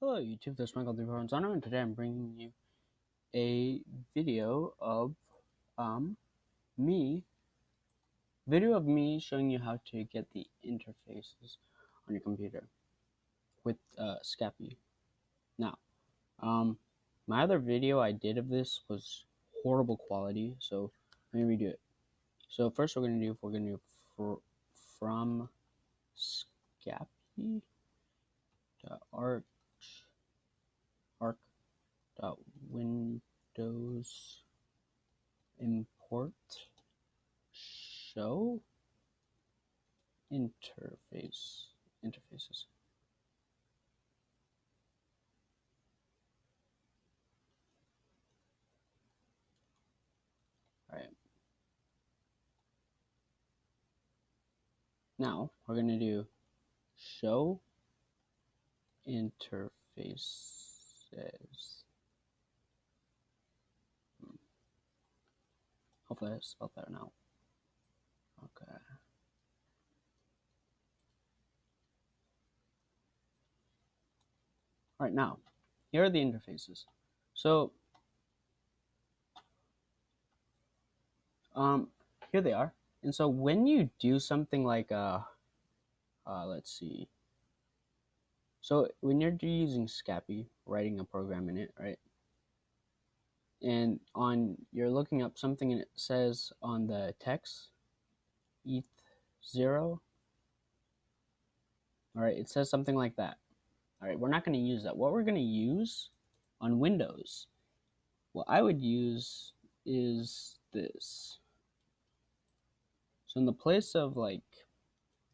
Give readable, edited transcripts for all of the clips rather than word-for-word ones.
Hello YouTube, this is Michael DeVorenzano, and today I'm bringing you a video of me showing you how to get the interfaces on your computer with Scapy. Now, my other video I did of this was horrible quality, so let me redo it. So first we're gonna do from Scapy to arc.windows import show interfaces. All right. Now we're gonna do show interfaces. Hopefully I spelled that out. Okay. All right, now here are the interfaces. So here they are. And so when you do something like let's see. So when you're using Scapy, writing a program in it, right? And you're looking up something and it says on the text ETH0. All right, it says something like that. All right, we're not going to use that. What we're going to use on Windows, what I would use is this. So in the place of the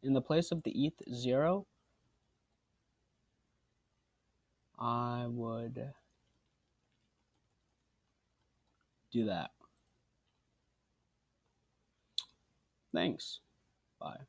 ETH0, I would do that. Thanks. Bye.